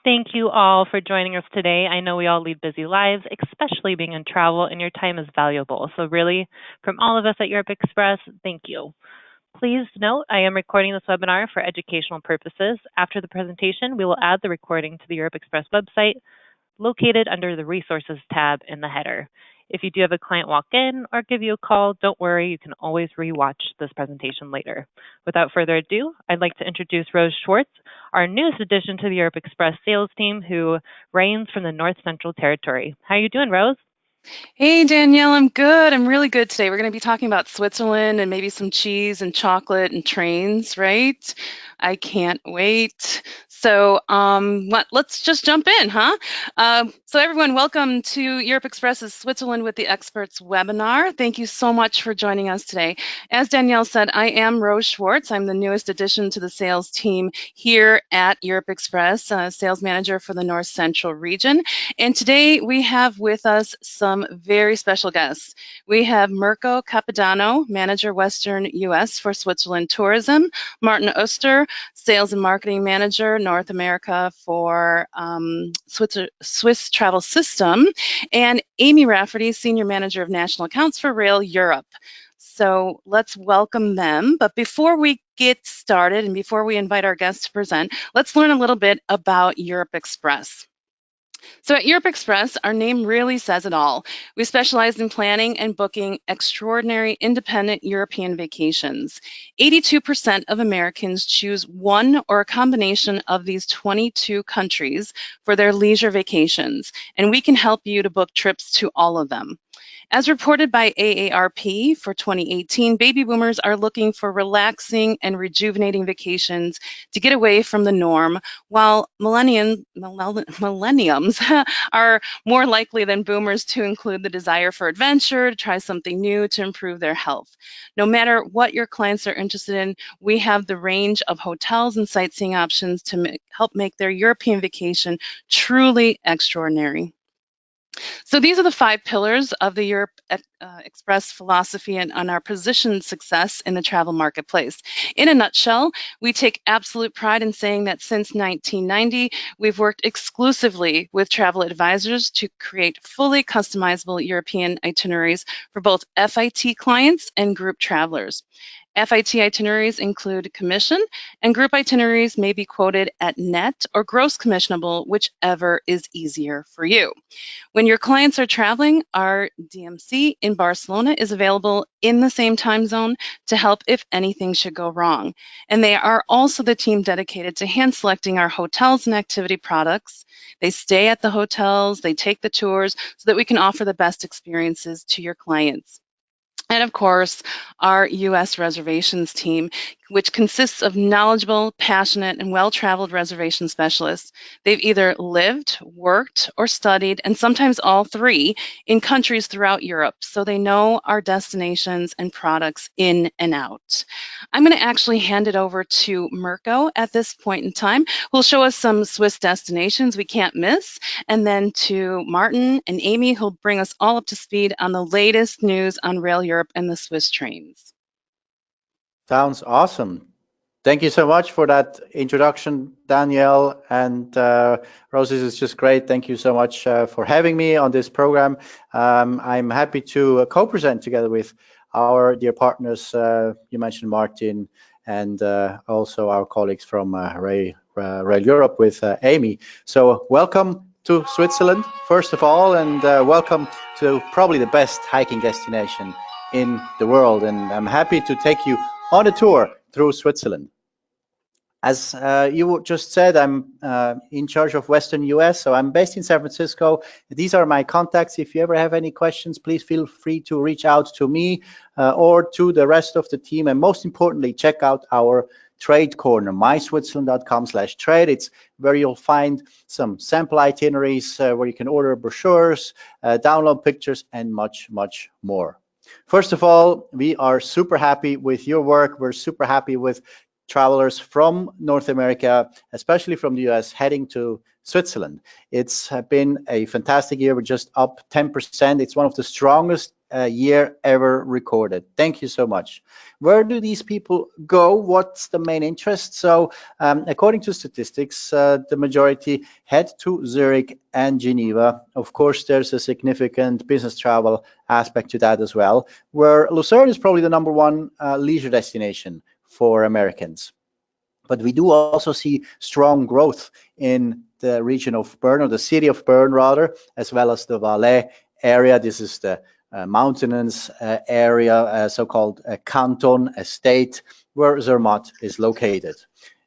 Thank you all for joining us today. I know we all lead busy lives, especially being in travel, and your time is valuable. So, really, from all of us at Europe Express, thank you. Please note, I am recording this webinar for educational purposes. After the presentation, we will add the recording to the Europe Express website, located under the Resources tab in the header. If you do have a client walk in or give you a call, don't worry, you can always rewatch this presentation later. Without further ado, I'd like to introduce Rose Schwartz, our newest addition to the Europe Express sales team, who reigns from the North Central Territory. How are you doing, Rose? Hey Danielle, I'm good. I'm really good today. We're going to be talking about Switzerland and maybe some cheese and chocolate and trains, right? I can't wait. So let's just jump in, huh? So everyone, welcome to Europe Express's Switzerland with the Experts webinar. Thank you so much for joining us today. As Danielle said, I am Rose Schwartz. I'm the newest addition to the sales team here at Europe Express, sales manager for the North Central region. And today we have with us some very special guests. We have Mirko Capodanno, Manager Western US for Switzerland Tourism, Martin Oster, Sales and Marketing Manager North America for Swiss Travel System, and Amy Rafferty, Senior Manager of National Accounts for RailEurope. So let's welcome them. But before we get started and before we invite our guests to present, let's learn a little bit about Europe Express. So at Europe Express, our name really says it all. We specialize in planning and booking extraordinary independent European vacations. 82% of Americans choose one or a combination of these 22 countries for their leisure vacations, and we can help you to book trips to all of them. As reported by AARP for 2018, baby boomers are looking for relaxing and rejuvenating vacations to get away from the norm, while millenniums are more likely than boomers to include the desire for adventure, to try something new, to improve their health. No matter what your clients are interested in, we have the range of hotels and sightseeing options to help make their European vacation truly extraordinary. So these are the 5 pillars of the Europe Express philosophy and on our positioned success in the travel marketplace. In a nutshell, we take absolute pride in saying that since 1990, we've worked exclusively with travel advisors to create fully customizable European itineraries for both FIT clients and group travelers. FIT itineraries include commission, and group itineraries may be quoted at net or gross commissionable, whichever is easier for you. When your clients are traveling, our DMC in Barcelona is available in the same time zone to help if anything should go wrong. And they are also the team dedicated to hand selecting our hotels and activity products. They stay at the hotels, they take the tours so that we can offer the best experiences to your clients. And of course, our U.S. reservations team, which consists of knowledgeable, passionate, and well-traveled reservation specialists. They've either lived, worked, or studied, and sometimes all 3, in countries throughout Europe, so they know our destinations and products in and out. I'm going to actually hand it over to Mirko at this point in time, who will show us some Swiss destinations we can't miss, and then to Martin and Amy, who'll bring us all up to speed on the latest news on RailEurope and the Swiss trains. Sounds awesome. Thank you so much for that introduction, Danielle. And Rose, this is just great. Thank you so much for having me on this program. I'm happy to co-present together with our dear partners. You mentioned Martin and also our colleagues from RailEurope with Amy. So welcome to Switzerland, first of all, and welcome to probably the best hiking destination in the world. And I'm happy to take you on a tour through Switzerland. As you just said, I'm in charge of Western US, so I'm based in San Francisco. These are my contacts. If you ever have any questions, please feel free to reach out to me or to the rest of the team. And most importantly, check out our trade corner, myswitzerland.com/trade. It's where you'll find some sample itineraries where you can order brochures, download pictures, and much, much more. First of all, we are super happy with your work. We're super happy with travelers from North America, especially from the US, heading to Switzerland. It's been a fantastic year. We're just up 10%. It's one of the strongest year ever recorded. Thank you so much. Where do these people go? What's the main interest? So according to statistics, the majority head to Zurich and Geneva. Of course, there's a significant business travel aspect to that as well, where Lucerne is probably the number one leisure destination for Americans. But we do also see strong growth in the region of Bern, or the city of Bern rather, as well as the Valais area. This is the mountainous area, so-called canton, a state, where Zermatt is located.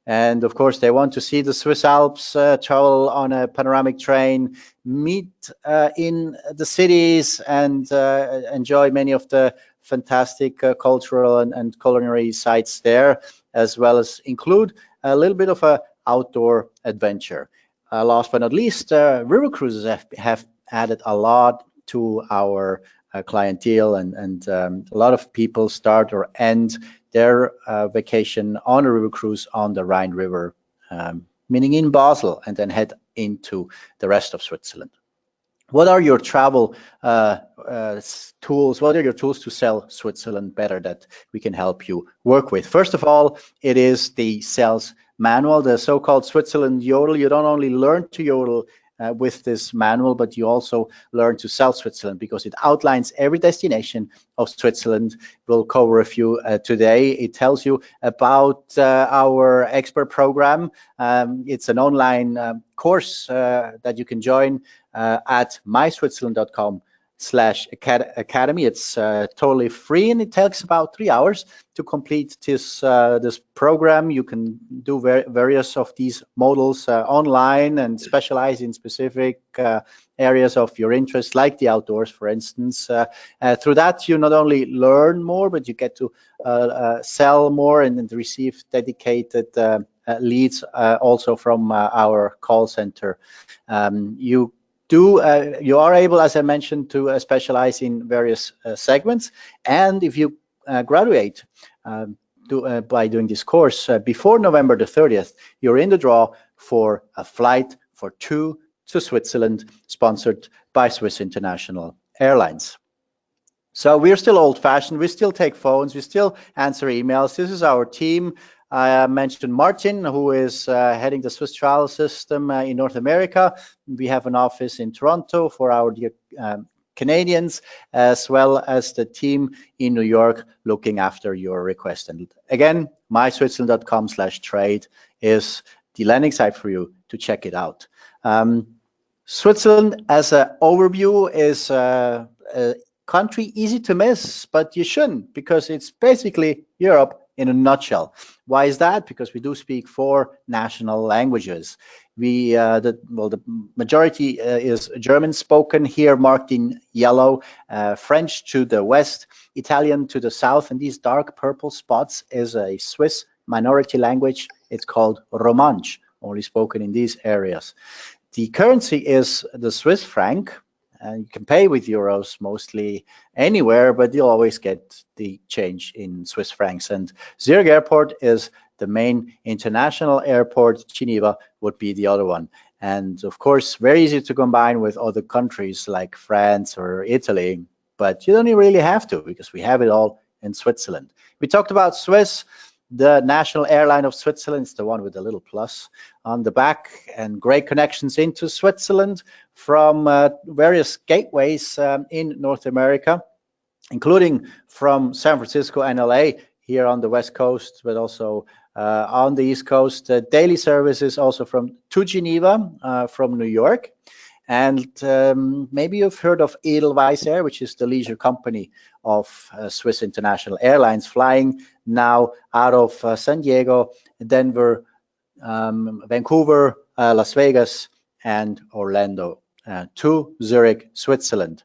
And of course, they want to see the Swiss Alps, travel on a panoramic train, meet in the cities, and enjoy many of the fantastic cultural and culinary sites there, as well as include a little bit of a outdoor adventure. Last but not least, river cruises have added a lot to our clientele, and a lot of people start or end their vacation on a river cruise on the Rhine River, meaning in Basel, and then head into the rest of Switzerland. What are your travel tools? What are your tools to sell Switzerland better that we can help you work with? First of all, it is the sales manual, the so-called Switzerland Yodel. You don't only learn to yodel with this manual, but you also learn to sell Switzerland, because it outlines every destination of Switzerland. We'll cover a few today. It tells you about our expert program. It's an online course that you can join at myswitzerland.com/academy. It's totally free, and it takes about 3 hours to complete this program. You can do various of these models online and specialize in specific areas of your interest, like the outdoors, for instance. Through that, you not only learn more, but you get to sell more and receive dedicated leads also from our call center. You are able, as I mentioned, to specialize in various segments, and if you graduate by doing this course before November the 30th, you're in the draw for a flight for 2 to Switzerland, sponsored by Swiss International Airlines. So we're still old-fashioned. We still take phones. We still answer emails. This is our team. I mentioned Martin, who is heading the Swiss travel system in North America. We have an office in Toronto for our dear Canadians, as well as the team in New York looking after your request. And again, myswitzerland.com/trade is the landing site for you to check it out. Switzerland, as an overview, is a country easy to miss, but you shouldn't, because it's basically Europe in a nutshell. Why is that? Because we do speak 4 national languages. The majority is German spoken here, marked in yellow, French to the west, Italian to the south, and these dark purple spots is a Swiss minority language. It's called Romansh, only spoken in these areas. The currency is the Swiss franc, and you can pay with euros mostly anywhere, but you'll always get the change in Swiss francs. And Zurich Airport is the main international airport. Geneva would be the other one. And of course, very easy to combine with other countries like France or Italy, but you don't really have to, because we have it all in Switzerland. We talked about Swiss. The national airline of Switzerland is the one with the little plus on the back, and great connections into Switzerland from various gateways in North America, including from San Francisco and LA here on the West Coast, but also on the East Coast. Daily services also to Geneva from New York. And maybe you've heard of Edelweiss Air, which is the leisure company of Swiss International Airlines, flying now out of San Diego, Denver, Vancouver, Las Vegas, and Orlando to Zurich, Switzerland,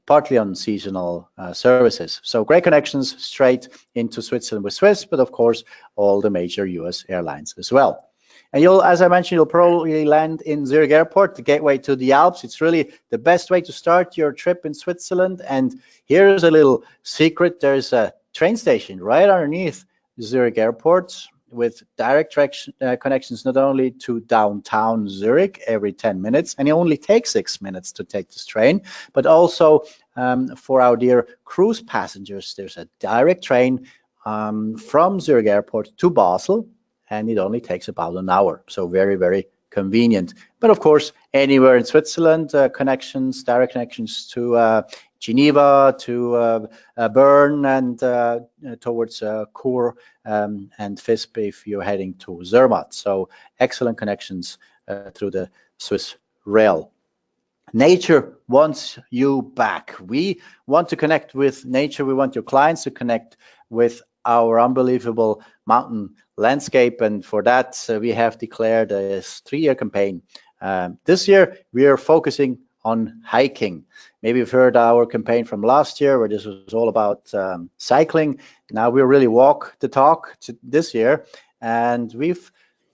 partly on seasonal services. So great connections straight into Switzerland with Swiss, but of course, all the major US airlines as well. And as I mentioned, you'll probably land in Zurich Airport, the gateway to the Alps. It's really the best way to start your trip in Switzerland. And here's a little secret. There's a train station right underneath Zurich Airport with direct connections not only to downtown Zurich every 10 minutes, and it only takes 6 minutes to take this train, but also for our dear cruise passengers, there's a direct train from Zurich Airport to Basel, and it only takes about an hour. So very, very convenient. But of course, anywhere in Switzerland, connections, direct connections to Geneva, to Bern, and towards Chur and Visp if you're heading to Zermatt. So excellent connections through the Swiss rail. Nature wants you back. We want to connect with nature. We want your clients to connect with our unbelievable mountain landscape. And for that, we have declared a 3-year campaign. This year, we are focusing on hiking. Maybe you've heard our campaign from last year where this was all about cycling. Now we really walk the talk this year. And we've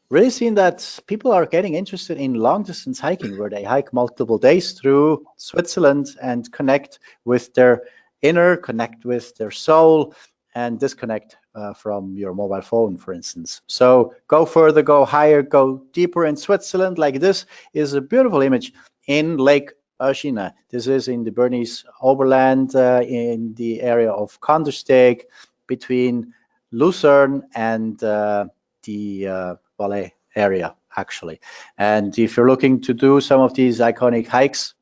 really seen that people are getting interested in long distance hiking, where they hike multiple days through Switzerland and connect with their inner, connect with their soul, and disconnect from your mobile phone, for instance. So go further, go higher, go deeper in Switzerland. Like this is a beautiful image in Lake Oschina. This is in the Bernese Oberland, in the area of Kandersteg, between Lucerne and the Valais area, actually. And if you're looking to do some of these iconic hikes,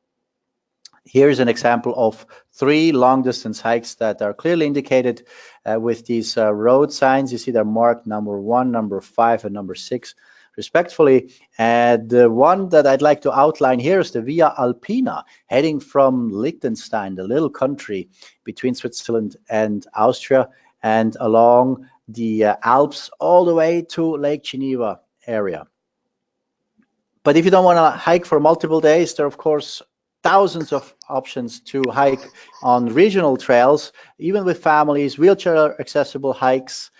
here's an example of 3 long distance hikes that are clearly indicated with these road signs. You see they're marked number 1, number 5, and number 6 respectively. And the one that I'd like to outline here is the Via Alpina, heading from Liechtenstein, the little country between Switzerland and Austria, and along the Alps all the way to Lake Geneva area. But if you don't want to hike for multiple days, there are of course thousands of options to hike on regional trails, even with families, wheelchair accessible hikes.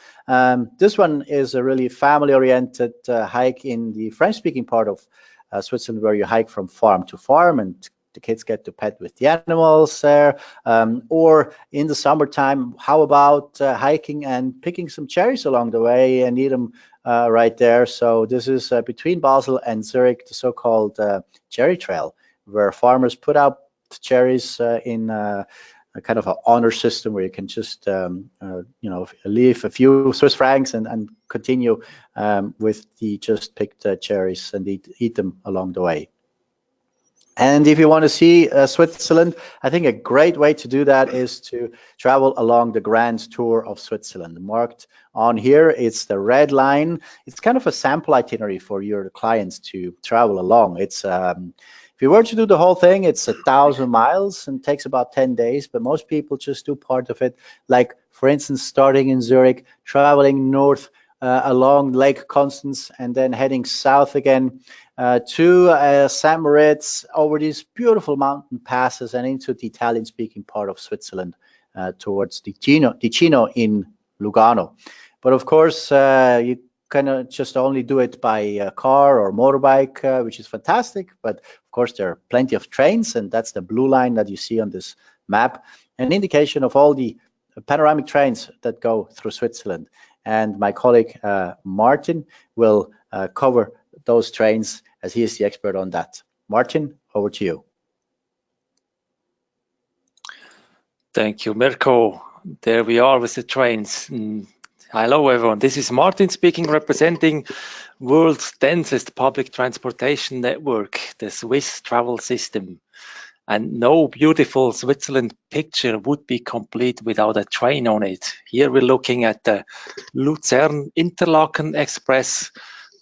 This one is a really family oriented hike in the French speaking part of Switzerland, where you hike from farm to farm and the kids get to pet with the animals there. Or in the summertime, how about hiking and picking some cherries along the way and eat them right there. So this is between Basel and Zurich, the so-called cherry trail, where farmers put out the cherries in a kind of an honor system where you can just leave a few Swiss francs and continue with the just picked cherries and eat them along the way. And if you want to see Switzerland, I think a great way to do that is to travel along the Grand Tour of Switzerland. Marked on here, it's the red line. It's kind of a sample itinerary for your clients to travel along. It's if you were to do the whole thing, it's 1,000 miles and takes about 10 days, but most people just do part of it. Like, for instance, starting in Zurich, traveling north along Lake Constance, and then heading south again to St. Moritz, over these beautiful mountain passes and into the Italian-speaking part of Switzerland towards Ticino in Lugano. But of course, you cannot just only do it by car or motorbike, which is fantastic. But of course, there are plenty of trains, and that's the blue line that you see on this map, an indication of all the panoramic trains that go through Switzerland. And my colleague Martin will cover those trains, as he is the expert on that. Martin, over to you. Thank you, Mirko. There we are with the trains. Hello, everyone. This is Martin speaking, representing world's densest public transportation network, the Swiss travel system. And no beautiful Switzerland picture would be complete without a train on it. Here we're looking at the Luzern-Interlaken Express,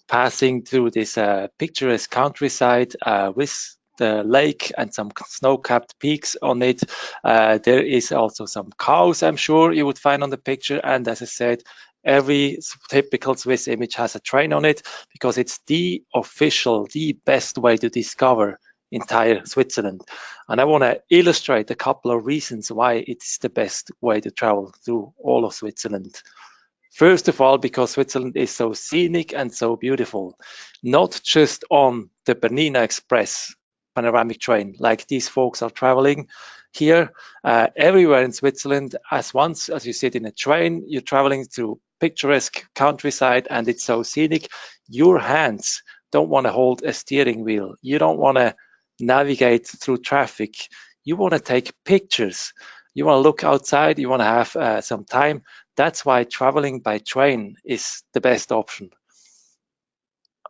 passing through this picturesque countryside with the lake and some snow-capped peaks on it. There is also some cows, I'm sure you would find on the picture. And as I said, every typical Swiss image has a train on it, because it's the official, the best way to discover entire Switzerland. And I want to illustrate a couple of reasons why it's the best way to travel through all of Switzerland. First of all, because Switzerland is so scenic and so beautiful, not just on the Bernina Express panoramic train, like these folks are traveling here, everywhere in Switzerland. Once you sit in a train, you're traveling through picturesque countryside and it's so scenic, your hands don't want to hold a steering wheel. You don't want to navigate through traffic. You want to take pictures. You want to look outside. You want to have some time. That's why traveling by train is the best option.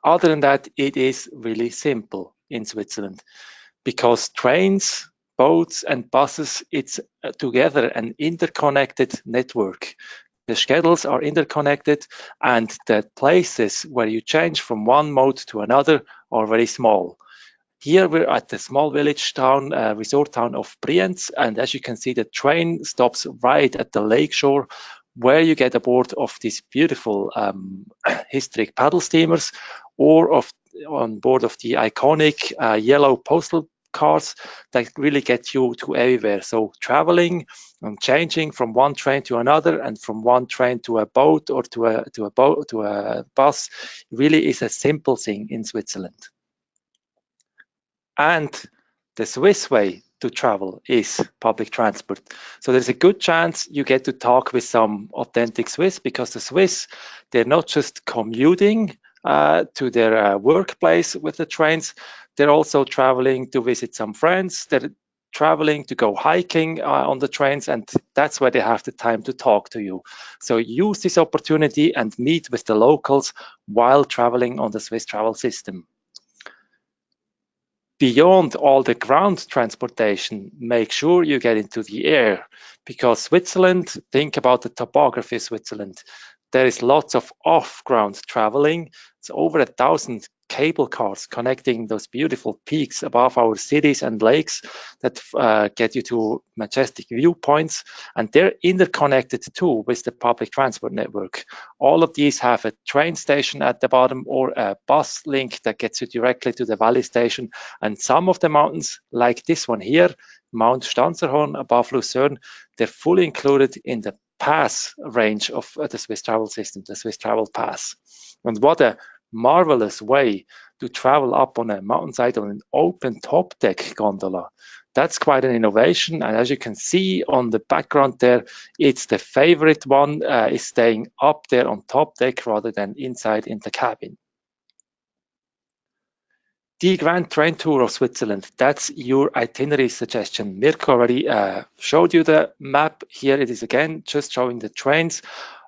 Other than that, it is really simple in Switzerland because trains, boats, and buses, it's together an interconnected network. The schedules are interconnected, and the places where you change from one mode to another are very small. Here we're at the small village town, resort town of Brienz, and as you can see, the train stops right at the lake shore, where you get aboard of these beautiful historic paddle steamers, or on board of the iconic yellow postal cars that really get you to everywhere. So traveling and changing from one train to another, and from one train to a boat or to a bus, really is a simple thing in Switzerland. And the Swiss way to travel is public transport. So there's a good chance you get to talk with some authentic Swiss, because the Swiss, they're not just commuting to their workplace with the trains, they're also traveling to visit some friends. They're traveling to go hiking on the trains, and that's where they have the time to talk to you. So use this opportunity and meet with the locals while traveling on the Swiss travel system. Beyond all the ground transportation, make sure you get into the air, because Switzerland, think about the topography of Switzerland. There is lots of off-ground traveling. It's over 1,000 cable cars connecting those beautiful peaks above our cities and lakes that get you to majestic viewpoints, and they're interconnected too with the public transport network. All of these have a train station at the bottom or a bus link that gets you directly to the valley station. And some of the mountains, like this one here, Mount Stanzerhorn above Lucerne, they're fully included in the pass range of the Swiss travel system, the Swiss travel pass. And what a marvelous way to travel up on a mountainside on an open top deck gondola. That's quite an innovation, and as you can see on the background there, it's the favorite one, is staying up there on top deck rather than inside in the cabin. The Grand Train Tour of Switzerland, that's your itinerary suggestion. Mirko already showed you the map. Here it is again, just showing the trains.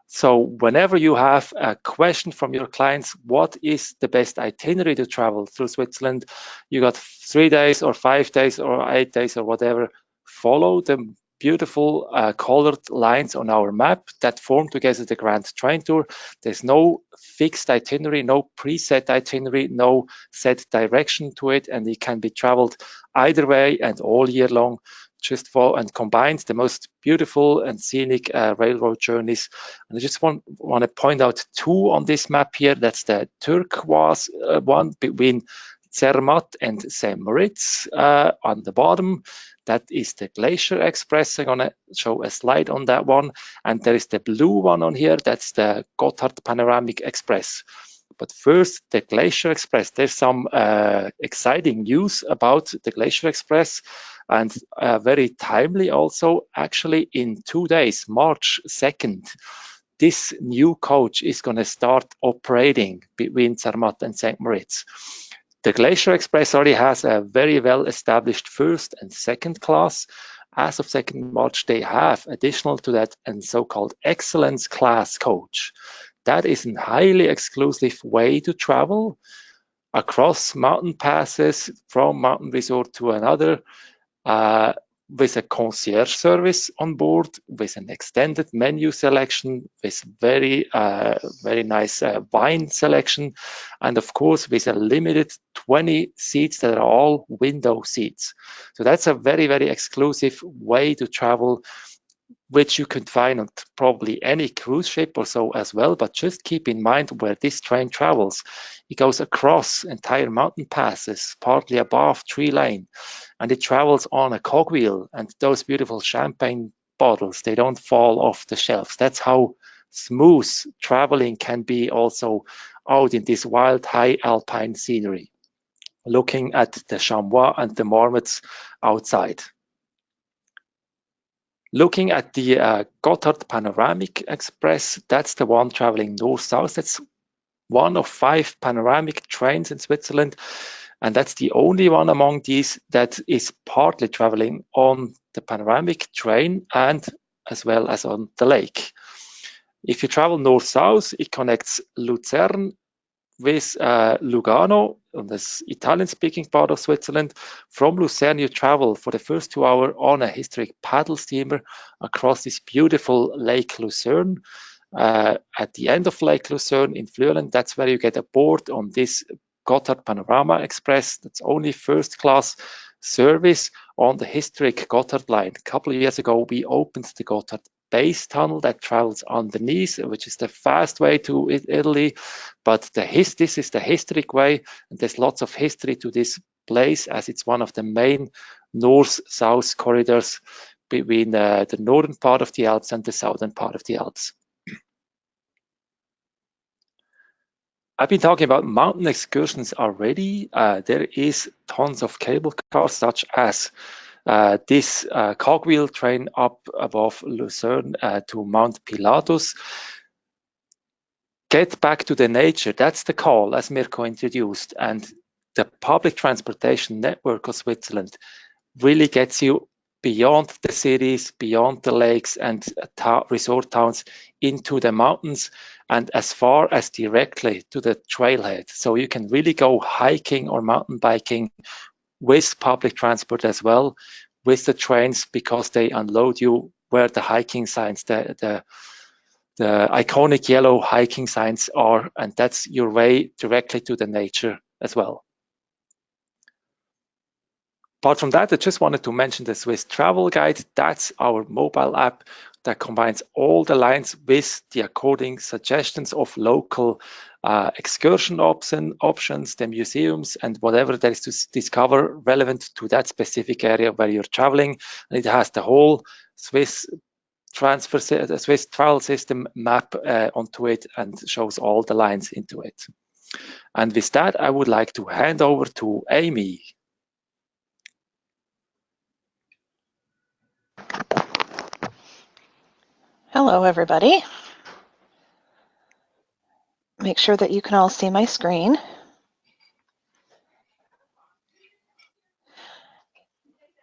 So whenever you have a question from your clients, what is the best itinerary to travel through Switzerland? You got 3 days or 5 days or 8 days or whatever. Follow the beautiful colored lines on our map that form together the Grand Train Tour. There's no fixed itinerary, no preset itinerary, no set direction to it, and it can be traveled either way and all year long. Just follow and combines the most beautiful and scenic railroad journeys. And I just want to point out two on this map here. That's the turquoise one between Zermatt and St. Moritz on the bottom. That is the Glacier Express. I'm going to show a slide on that one. And there is the blue one on here. That's the Gotthard Panoramic Express. But first, the Glacier Express. There's some exciting news about the Glacier Express, and very timely also. Actually, in 2 days, March 2nd, this new coach is going to start operating between Zermatt and St. Moritz. The Glacier Express already has a very well-established first and second class. As of 2nd March, they have additional to that a so-called excellence class coach. That is a highly exclusive way to travel across mountain passes from mountain resort to another, with a concierge service on board, with an extended menu selection, with very nice wine selection, and of course with a limited 20 seats that are all window seats. So that's a very, very exclusive way to travel, which you can find on probably any cruise ship or so as well. But just keep in mind where this train travels. It goes across entire mountain passes, partly above tree line, and it travels on a cogwheel. And those beautiful champagne bottles, they don't fall off the shelves. That's how smooth traveling can be also out in this wild high alpine scenery, looking at the chamois and the marmots outside. Looking at the Gotthard Panoramic Express, that's the one traveling north-south. That's one of 5 panoramic trains in Switzerland. And that's the only one among these that is partly traveling on the panoramic train and as well as on the lake. If you travel north-south, it connects Lucerne with Lugano, on this Italian-speaking part of Switzerland. From Lucerne, you travel for the first 2 hours on a historic paddle steamer across this beautiful Lake Lucerne. At the end of Lake Lucerne in Flüelen, that's where you get aboard on this Gotthard Panorama Express. That's only first-class service on the historic Gotthard line. A couple of years ago, we opened the Gotthard base tunnel that travels underneath, which is the fast way to Italy. But this is the historic way, and there's lots of history to this place, as it's one of the main north-south corridors between the northern part of the Alps and the southern part of the Alps. I've been talking about mountain excursions already. There is tons of cable cars, such as this cogwheel train up above Lucerne to Mount Pilatus. Get back to the nature. That's the call, as Mirko introduced. And the public transportation network of Switzerland really gets you beyond the cities, beyond the lakes and resort towns into the mountains and as far as directly to the trailhead. So you can really go hiking or mountain biking with public transport as well, with the trains, because they unload you where the hiking signs, the iconic yellow hiking signs are, and that's your way directly to the nature as well. Apart from that, I just wanted to mention the Swiss Travel Guide. That's our mobile app that combines all the lines with the according suggestions of local excursion options, the museums, and whatever there is to discover relevant to that specific area where you're traveling. And it has the whole Swiss travel system map onto it and shows all the lines into it. And with that, I would like to hand over to Amy. Hello, everybody. Make sure that you can all see my screen.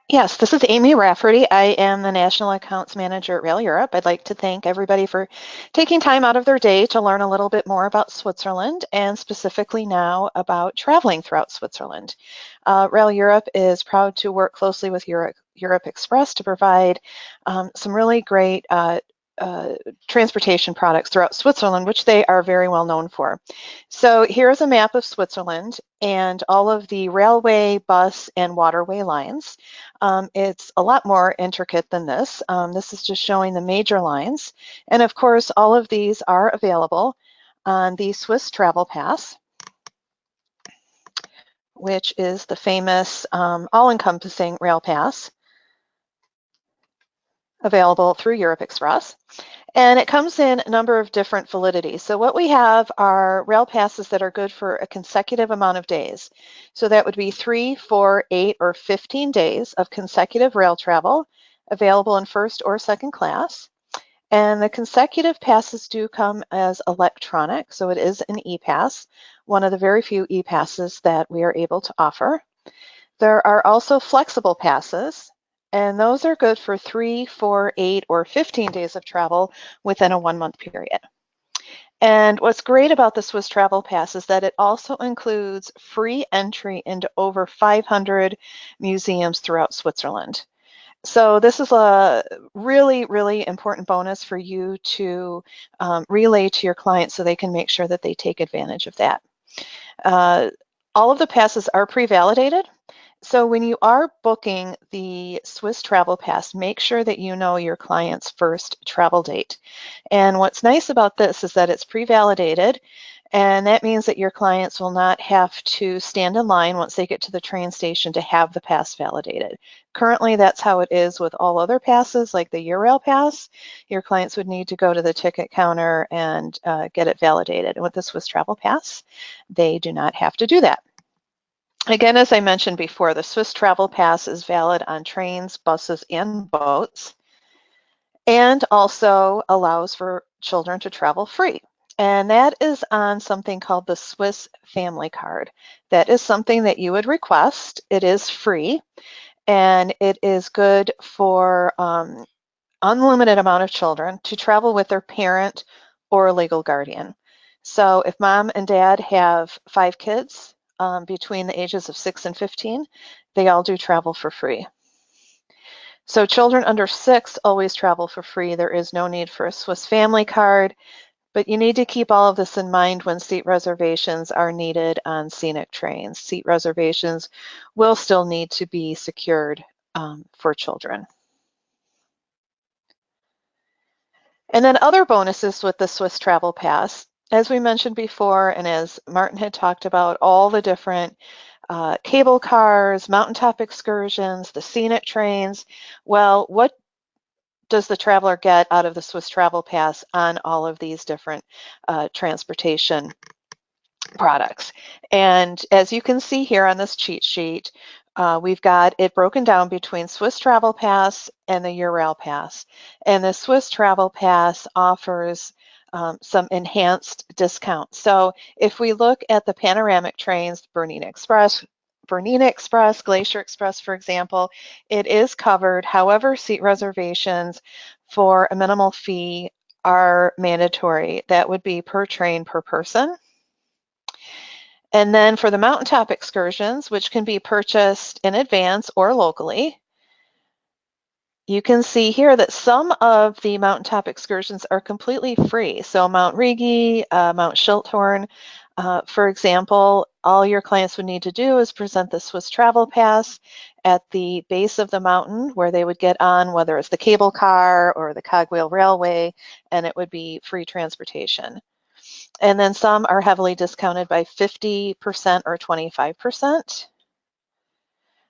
Yes, this is Amy Rafferty. I am the National Accounts Manager at RailEurope. I'd like to thank everybody for taking time out of their day to learn a little bit more about Switzerland, and specifically now about traveling throughout Switzerland. RailEurope is proud to work closely with Europe Express to provide some really great transportation products throughout Switzerland, which they are very well known for. So here's a map of Switzerland and all of the railway, bus, and waterway lines. It's a lot more intricate than this. This is just showing the major lines. And of course, all of these are available on the Swiss Travel Pass, which is the famous all-encompassing rail pass available through Europe Express. And it comes in a number of different validities. So what we have are rail passes that are good for a consecutive amount of days. So that would be 3, 4, 8, or 15 days of consecutive rail travel available in first or second class. And the consecutive passes do come as electronic, so it is an e-pass, one of the very few e-passes that we are able to offer. There are also flexible passes, and those are good for 3, 4, 8, or 15 days of travel within a 1-month period. And what's great about the Swiss Travel Pass is that it also includes free entry into over 500 museums throughout Switzerland. So this is a really, really important bonus for you to relay to your clients so they can make sure that they take advantage of that. All of the passes are pre-validated. So when you are booking the Swiss Travel Pass, make sure that you know your client's first travel date. And what's nice about this is that it's pre-validated, and that means that your clients will not have to stand in line once they get to the train station to have the pass validated. Currently, that's how it is with all other passes, like the Eurail Pass. Your clients would need to go to the ticket counter and get it validated. And with the Swiss Travel Pass, they do not have to do that. Again, as I mentioned before, the Swiss Travel Pass is valid on trains, buses, and boats, and also allows for children to travel free. And that is on something called the Swiss Family Card. That is something that you would request. It is free, and it is good for unlimited amount of children to travel with their parent or a legal guardian. So if mom and dad have 5 kids between the ages of 6 and 15, they all do travel for free. So children under 6 always travel for free. There is no need for a Swiss Family Card, but you need to keep all of this in mind when seat reservations are needed on scenic trains. Seat reservations will still need to be secured for children. And then other bonuses with the Swiss Travel Pass, as we mentioned before, and as Martin had talked about, all the different cable cars, mountaintop excursions, the scenic trains. Well, what does the traveler get out of the Swiss Travel Pass on all of these different transportation products? And as you can see here on this cheat sheet, we've got it broken down between Swiss Travel Pass and the Eurail Pass. And the Swiss Travel Pass offers some enhanced discounts. So if we look at the panoramic trains, Bernina Express, Glacier Express, for example, it is covered. However, seat reservations for a minimal fee are mandatory. That would be per train per person. And then for the mountaintop excursions, which can be purchased in advance or locally, you can see here that some of the mountaintop excursions are completely free. So Mount Rigi, Mount Schilthorn, for example, all your clients would need to do is present the Swiss Travel Pass at the base of the mountain where they would get on, whether it's the cable car or the cogwheel railway, and it would be free transportation. And then some are heavily discounted by 50% or 25%.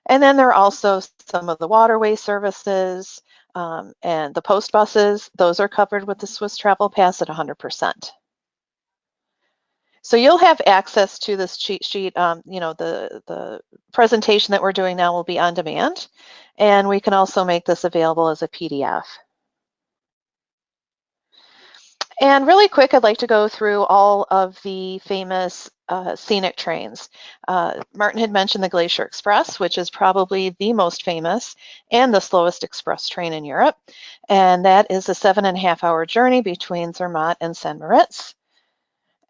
And then there are also some of the waterway services and the post buses. Those are covered with the Swiss Travel Pass at 100%. So you'll have access to this cheat sheet. The presentation that we're doing now will be on demand, and we can also make this available as a PDF. And really quick, I'd like to go through all of the famous scenic trains. Martin had mentioned the Glacier Express, which is probably the most famous and the slowest express train in Europe. And that is a 7.5-hour journey between Zermatt and St. Moritz.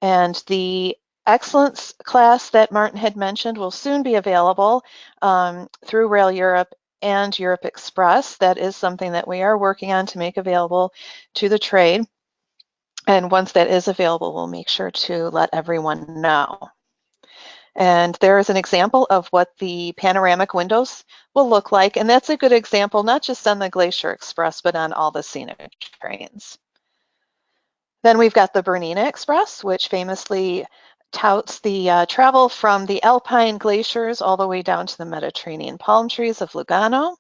And the Excellence class that Martin had mentioned will soon be available through RailEurope and Europe Express. That is something that we are working on to make available to the trade. And once that is available, we'll make sure to let everyone know. And there is an example of what the panoramic windows will look like. And that's a good example, not just on the Glacier Express, but on all the scenic trains. Then we've got the Bernina Express, which famously touts the travel from the Alpine glaciers all the way down to the Mediterranean palm trees of Lugano.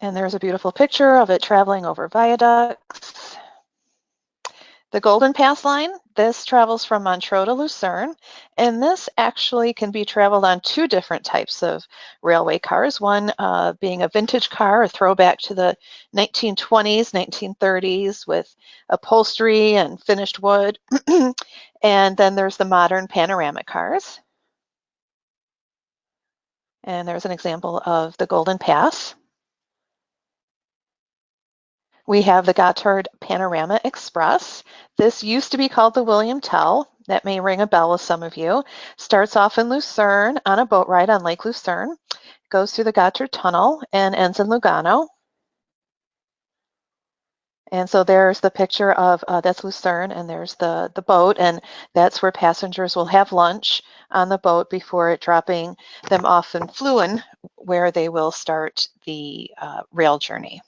And there's a beautiful picture of it traveling over viaducts. The Golden Pass line, this travels from Montreux to Lucerne, and this actually can be traveled on 2 different types of railway cars, one being a vintage car, a throwback to the 1920s, 1930s with upholstery and finished wood, and then there's the modern panoramic cars. And there's an example of the Golden Pass. We have the Gotthard Panorama Express. This used to be called the William Tell. That may ring a bell with some of you. Starts off in Lucerne on a boat ride on Lake Lucerne, goes through the Gotthard Tunnel and ends in Lugano. And so there's the picture of, that's Lucerne, and there's the boat, and that's where passengers will have lunch on the boat before dropping them off in Fluen, where they will start the rail journey.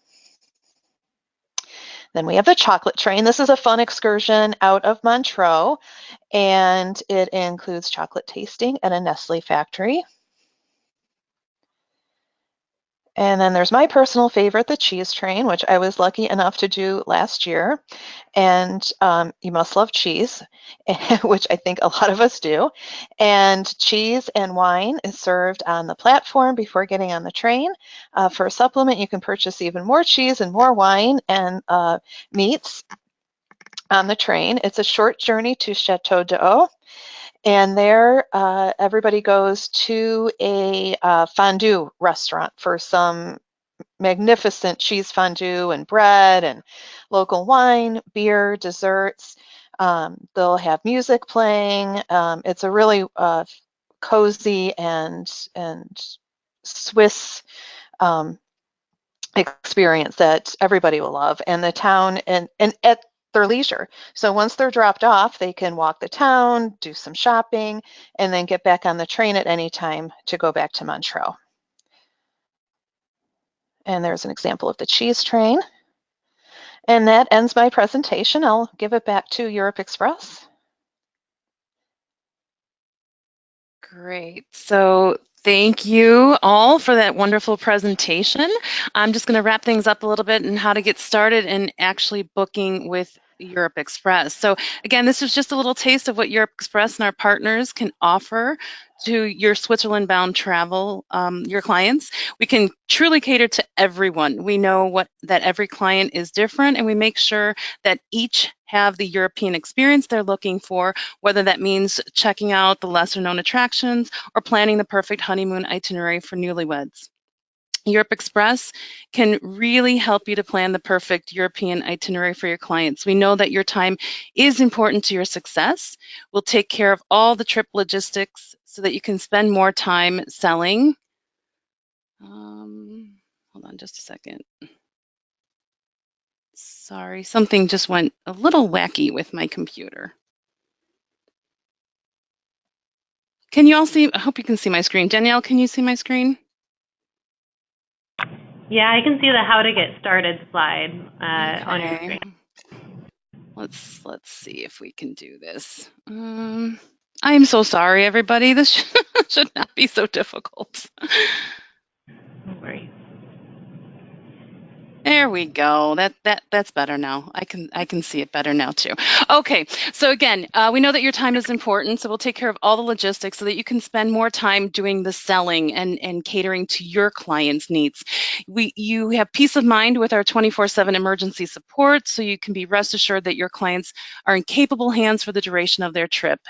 Then we have the chocolate train. This is a fun excursion out of Montreux, and it includes chocolate tasting at a Nestle factory. And then there's my personal favorite, the cheese train, which I was lucky enough to do last year. And you must love cheese, which I think a lot of us do. And cheese and wine is served on the platform before getting on the train. For a supplement, you can purchase even more cheese and more wine and meats. on the train. It's a short journey to Chateau d'Eau. And there, everybody goes to a fondue restaurant for some magnificent cheese fondue and bread and local wine, beer, desserts. They'll have music playing. It's a really cozy and Swiss experience that everybody will love, and the town and at their leisure. So once they're dropped off, they can walk the town, do some shopping, and then get back on the train at any time to go back to Montreux. And there's an example of the cheese train. And that ends my presentation. I'll give it back to Europe Express. Great. So thank you all for that wonderful presentation. I'm just going to wrap things up a little bit and how to get started in actually booking with Europe Express. So again, this is just a little taste of what Europe Express and our partners can offer to your Switzerland-bound travel, your clients. We can truly cater to everyone. We know that every client is different, and we make sure that each have the European experience they're looking for, whether that means checking out the lesser-known attractions or planning the perfect honeymoon itinerary for newlyweds. Europe Express can really help you to plan the perfect European itinerary for your clients. We know that your time is important to your success. We'll take care of all the trip logistics so that you can spend more time selling. Hold on just a second. Sorry, something just went a little wacky with my computer. Can you all see? I hope you can see my screen. Danielle, can you see my screen? Yeah, I can see the how to get started slide on your screen. Let's see if we can do this. I'm so sorry, everybody. This should not be so difficult. Don't worry. There we go. That's better now. I can see it better now too. Okay, so again, we know that your time is important, so we'll take care of all the logistics so that you can spend more time doing the selling and catering to your clients' needs. You have peace of mind with our 24/7 emergency support, so you can be rest assured that your clients are in capable hands for the duration of their trip.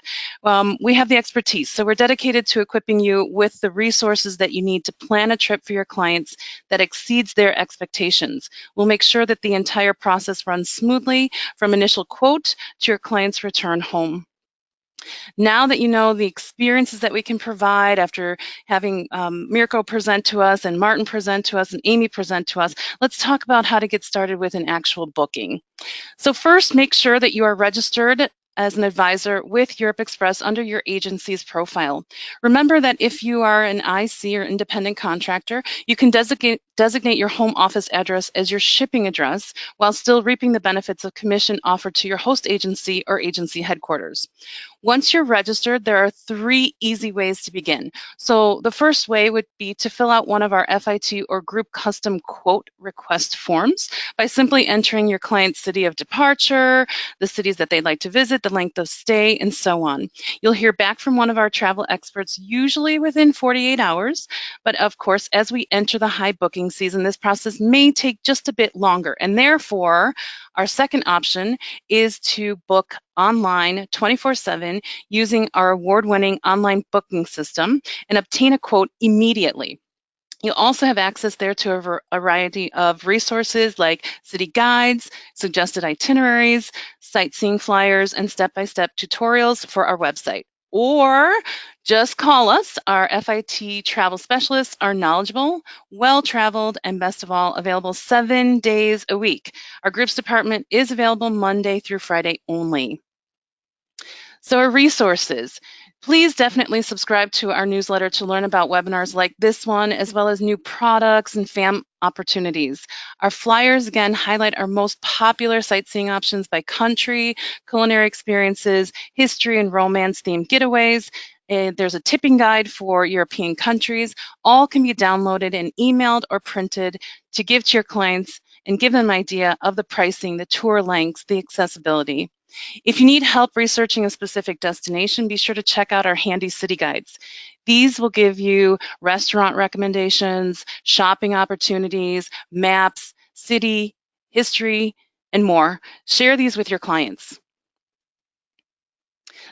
We have the expertise, so we're dedicated to equipping you with the resources that you need to plan a trip for your clients that exceeds their expectations. We'll make sure that the entire process runs smoothly from initial quote to your client's return home. Now that you know the experiences that we can provide after having Mirko present to us and Martin present to us and Amy present to us, let's talk about how to get started with an actual booking. So first, make sure that you are registered as an advisor with Europe Express under your agency's profile. Remember that if you are an IC or independent contractor, you can designate your home office address as your shipping address while still reaping the benefits of commission offered to your host agency or agency headquarters. Once you're registered, there are 3 easy ways to begin. So the first way would be to fill out one of our FIT or group custom quote request forms by simply entering your client's city of departure, the cities that they'd like to visit, the length of stay, and so on. You'll hear back from one of our travel experts usually within 48 hours, but of course, as we enter the high booking season, this process may take just a bit longer, and therefore, our second option is to book online 24/7 using our award-winning online booking system and obtain a quote immediately. You'll also have access there to a variety of resources like city guides, suggested itineraries, sightseeing flyers, and step-by-step tutorials for our website. Or just call us. Our FIT travel specialists are knowledgeable, well-traveled, and best of all, available 7 days a week. Our groups department is available Monday through Friday only. So our resources. Please definitely subscribe to our newsletter to learn about webinars like this one, as well as new products and FAM opportunities. Our flyers, again, highlight our most popular sightseeing options by country, culinary experiences, history and romance-themed getaways. There's a tipping guide for European countries. All can be downloaded and emailed or printed to give to your clients and give them an idea of the pricing, the tour lengths, the accessibility. If you need help researching a specific destination, be sure to check out our handy city guides. These will give you restaurant recommendations, shopping opportunities, maps, city, history, and more. Share these with your clients.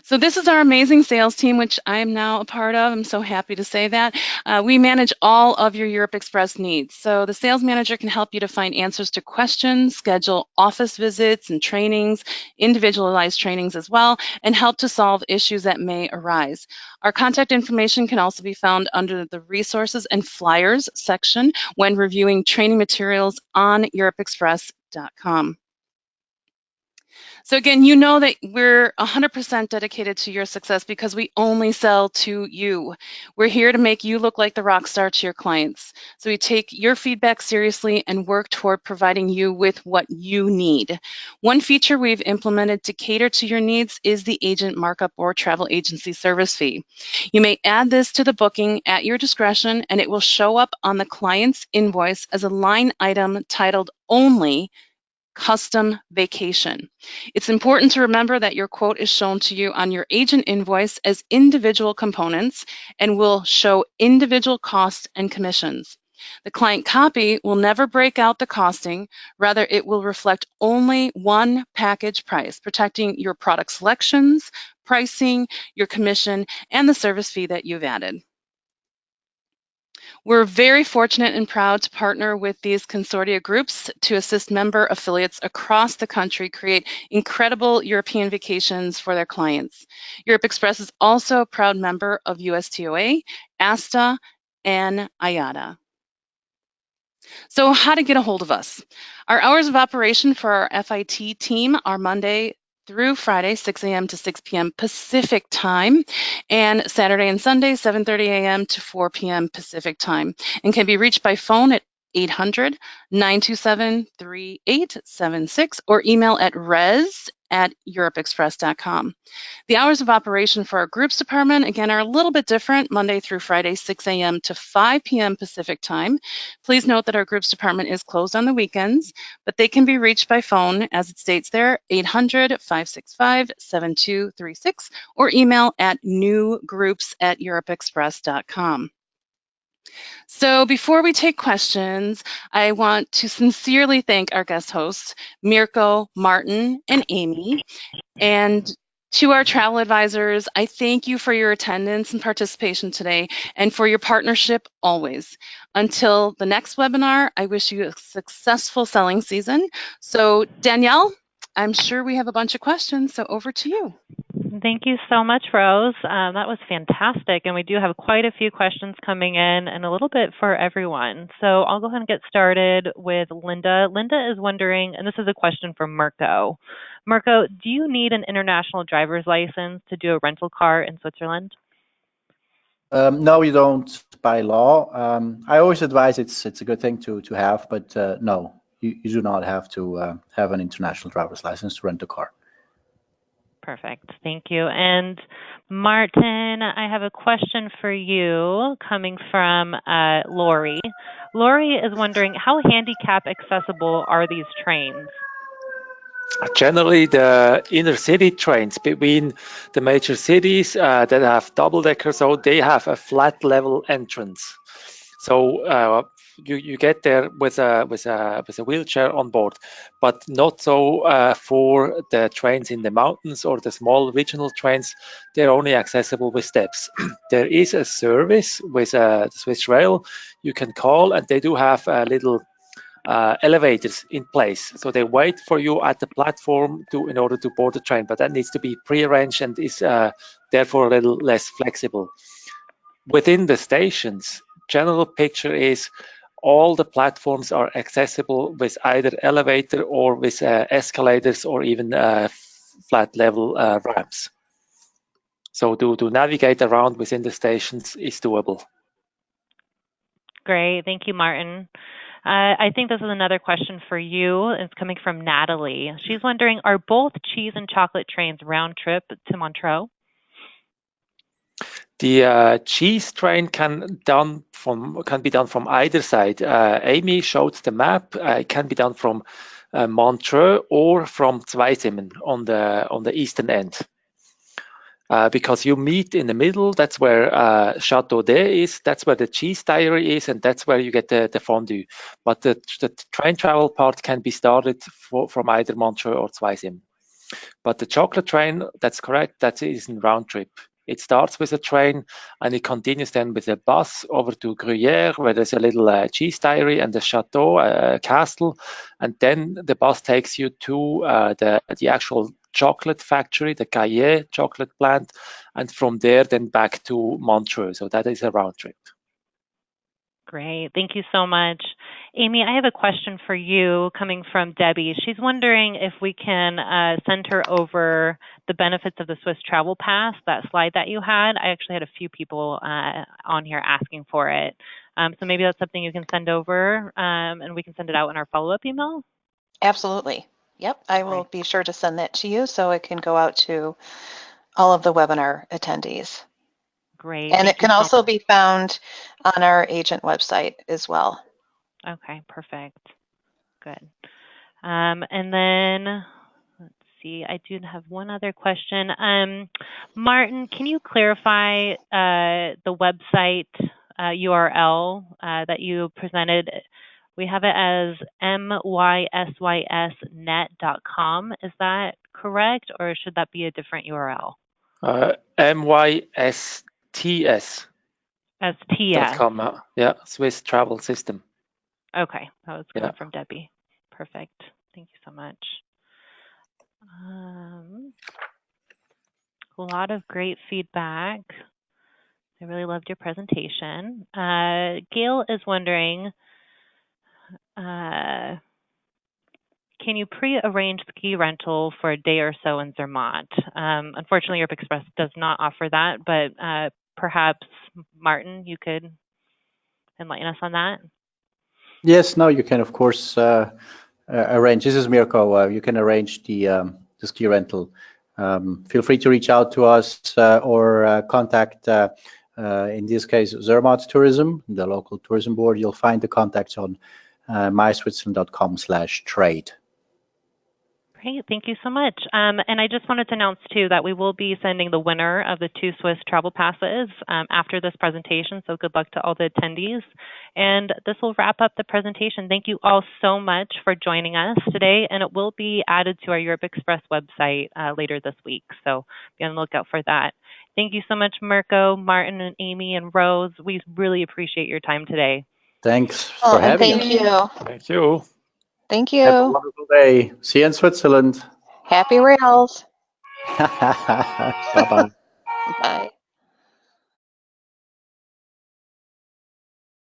So this is our amazing sales team, which I am now a part of. I'm so happy to say that. We manage all of your Europe Express needs. So the sales manager can help you to find answers to questions, schedule office visits and trainings, individualized trainings as well, and help to solve issues that may arise. Our contact information can also be found under the resources and flyers section when reviewing training materials on europeexpress.com. So again, you know that we're 100% dedicated to your success because we only sell to you. We're here to make you look like the rock star to your clients. So we take your feedback seriously and work toward providing you with what you need. One feature we've implemented to cater to your needs is the agent markup or travel agency service fee. You may add this to the booking at your discretion, and it will show up on the client's invoice as a line item titled Only Custom Vacation. It's important to remember that your quote is shown to you on your agent invoice as individual components and will show individual costs and commissions. The client copy will never break out the costing, rather it will reflect only one package price, protecting your product selections, pricing, your commission, and the service fee that you've added. We're very fortunate and proud to partner with these consortia groups to assist member affiliates across the country create incredible European vacations for their clients. Europe Express is also a proud member of USTOA, ASTA, and IATA. So how to get a hold of us. Our hours of operation for our FIT team are Monday through Friday, 6 a.m. to 6 p.m. Pacific time, and Saturday and Sunday, 7:30 a.m. to 4 p.m. Pacific time, and can be reached by phone at 800-927-3876 or email at res@europeexpress.com. The hours of operation for our groups department, again, are a little bit different, Monday through Friday, 6 a.m. to 5 p.m. Pacific time. Please note that our groups department is closed on the weekends, but they can be reached by phone, as it states there, 800-565-7236, or email at newgroups@europeexpress.com. So before we take questions, I want to sincerely thank our guest hosts, Mirko, Martin, and Amy. And to our travel advisors, I thank you for your attendance and participation today and for your partnership always. Until the next webinar, I wish you a successful selling season. So Danielle, I'm sure we have a bunch of questions, so over to you. Thank you so much, Rose. That was fantastic. And we do have quite a few questions coming in and a little bit for everyone. So I'll go ahead and get started with Linda. Linda is wondering, and this is a question from Mirko. Mirko, do you need an international driver's license to do a rental car in Switzerland? No, you don't by law. I always advise it's a good thing to have, but no, you do not have to have an international driver's license to rent a car. Perfect. Thank you. And Martin, I have a question for you coming from Lori. Lori is wondering, how handicap accessible are these trains? Generally, the inner city trains between the major cities that have double deckers, so they have a flat level entrance. So you get there with a wheelchair on board, but not so for the trains in the mountains or the small regional trains. They're only accessible with steps. There is a service with the Swiss Rail you can call, and they do have a little elevators in place, so they wait for you at the platform in order to board the train, but that needs to be pre-arranged and is therefore a little less flexible. Within the stations, general picture is all the platforms are accessible with either elevator or with escalators or even flat level ramps. So to navigate around within the stations is doable. Great, thank you, Martin. I think this is another question for you. It's coming from Natalie. She's wondering, are both cheese and chocolate trains round trip to Montreux? The cheese train can be done from either side. Amy showed the map. It can be done from Montreux or from Zweisimmen on the eastern end. because you meet in the middle. That's where Chateau d'Ay is. That's where the cheese diary is, and that's where you get the fondue. But the train travel part can be started from either Montreux or Zweisim. But the chocolate train, that's correct, that is in round trip. It starts with a train and it continues then with a bus over to Gruyère, where there's a little cheese diary and a chateau, castle. And then the bus takes you to the actual chocolate factory, the Caillet chocolate plant. And from there, then back to Montreux. So that is a round trip. Great. Thank you so much. Amy, I have a question for you coming from Debbie. She's wondering if we can send her over the benefits of the Swiss Travel Pass, that slide that you had. I actually had a few people on here asking for it. So maybe that's something you can send over and we can send it out in our follow-up email? Absolutely. Yep, I will be sure to send that to you so it can go out to all of the webinar attendees. Great. And it can also be found on our agent website as well. Okay, perfect. Good. And then, let's see, I do have one other question. Martin, can you clarify the website URL that you presented? We have it as mysysnet.com. Is that correct, or should that be a different URL? MYSTS.com. Yeah, Swiss Travel System. Okay, that was coming from Debbie. Perfect. Thank you so much. A lot of great feedback. I really loved your presentation. Gail is wondering, can you pre-arrange ski rental for a day or so in Zermatt? Unfortunately, Europe Express does not offer that, but perhaps, Martin, you could enlighten us on that? Yes, no, you can, of course, arrange. This is Mirko. You can arrange the ski rental. Feel free to reach out to us or contact, in this case, Zermatt Tourism, the local tourism board. You'll find the contacts on myswitzerland.com/trade. Great, thank you so much. And I just wanted to announce too that we will be sending the winner of the 2 Swiss travel passes after this presentation. So good luck to all the attendees. And this will wrap up the presentation. Thank you all so much for joining us today. And it will be added to our Europe Express website later this week. So be on the lookout for that. Thank you so much, Mirko, Martin, and Amy, and Rose. We really appreciate your time today. Thanks for having us. Thank you. Thank you. Thank you. Have a wonderful day. See you in Switzerland. Happy Rails. Bye-bye. Bye.